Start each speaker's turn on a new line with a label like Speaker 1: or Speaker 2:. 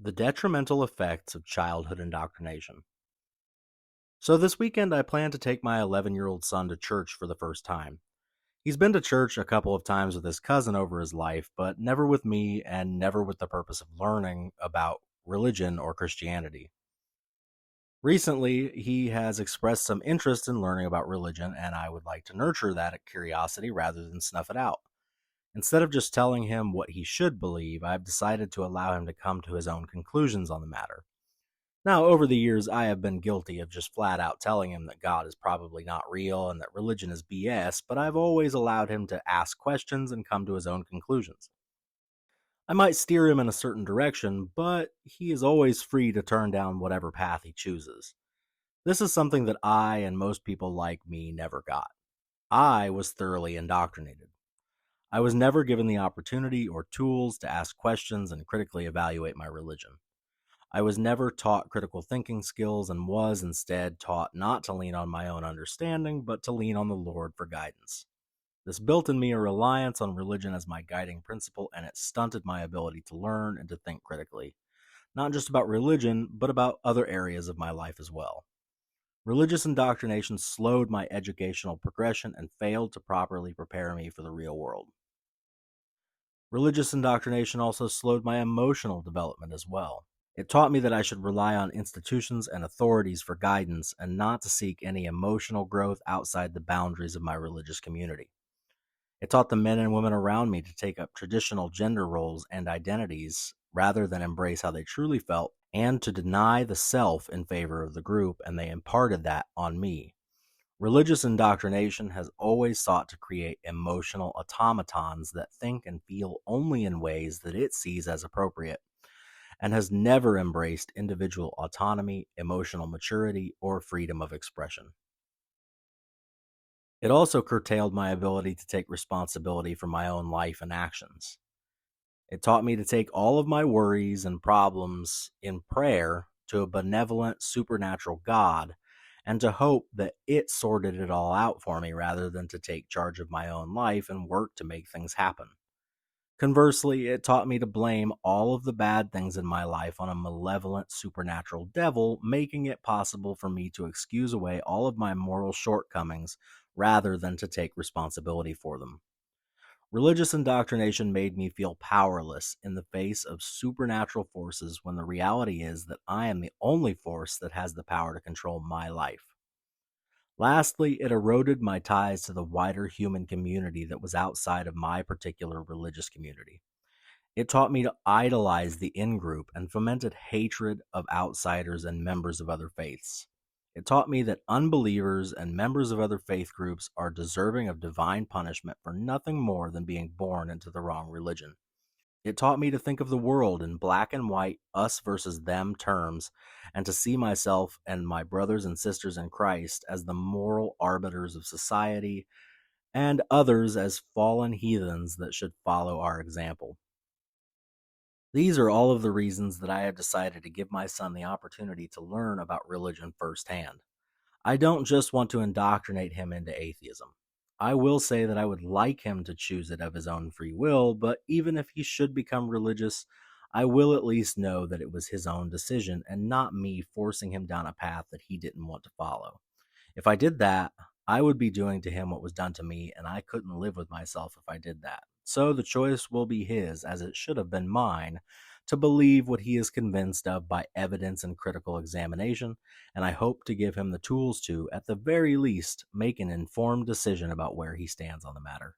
Speaker 1: The detrimental effects of childhood indoctrination. So, this weekend, I plan to take my 11-year-old son to church for the first time. He's been to church a couple of times with his cousin over his life, but never with me and never with the purpose of learning about religion or Christianity. Recently, he has expressed some interest in learning about religion, and I would like to nurture that curiosity rather than snuff it out. Instead of just telling him what he should believe, I've decided to allow him to come to his own conclusions on the matter. Now, over the years, I have been guilty of just flat out telling him that God is probably not real and that religion is BS, but I've always allowed him to ask questions and come to his own conclusions. I might steer him in a certain direction, but he is always free to turn down whatever path he chooses. This is something that I and most people like me never got. I was thoroughly indoctrinated. I was never given the opportunity or tools to ask questions and critically evaluate my religion. I was never taught critical thinking skills and was instead taught not to lean on my own understanding, but to lean on the Lord for guidance. This built in me a reliance on religion as my guiding principle, and it stunted my ability to learn and to think critically, not just about religion, but about other areas of my life as well. Religious indoctrination slowed my educational progression and failed to properly prepare me for the real world. Religious indoctrination also slowed my emotional development as well. It taught me that I should rely on institutions and authorities for guidance and not to seek any emotional growth outside the boundaries of my religious community. It taught the men and women around me to take up traditional gender roles and identities rather than embrace how they truly felt and to deny the self in favor of the group, and they imparted that on me. Religious indoctrination has always sought to create emotional automatons that think and feel only in ways that it sees as appropriate, and has never embraced individual autonomy, emotional maturity, or freedom of expression. It also curtailed my ability to take responsibility for my own life and actions. It taught me to take all of my worries and problems in prayer to a benevolent, supernatural God and to hope that it sorted it all out for me rather than to take charge of my own life and work to make things happen. Conversely, it taught me to blame all of the bad things in my life on a malevolent supernatural devil, making it possible for me to excuse away all of my moral shortcomings rather than to take responsibility for them. Religious indoctrination made me feel powerless in the face of supernatural forces when the reality is that I am the only force that has the power to control my life. Lastly, it eroded my ties to the wider human community that was outside of my particular religious community. It taught me to idolize the in group and fomented hatred of outsiders and members of other faiths. It taught me that unbelievers and members of other faith groups are deserving of divine punishment for nothing more than being born into the wrong religion. It taught me to think of the world in black and white, us versus them terms, and to see myself and my brothers and sisters in Christ as the moral arbiters of society and others as fallen heathens that should follow our example. These are all of the reasons that I have decided to give my son the opportunity to learn about religion firsthand. I don't just want to indoctrinate him into atheism. I will say that I would like him to choose it of his own free will, but even if he should become religious, I will at least know that it was his own decision and not me forcing him down a path that he didn't want to follow. If I did that, I would be doing to him what was done to me, and I couldn't live with myself if I did that. So the choice will be his, as it should have been mine, to believe what he is convinced of by evidence and critical examination, and I hope to give him the tools to, at the very least, make an informed decision about where he stands on the matter.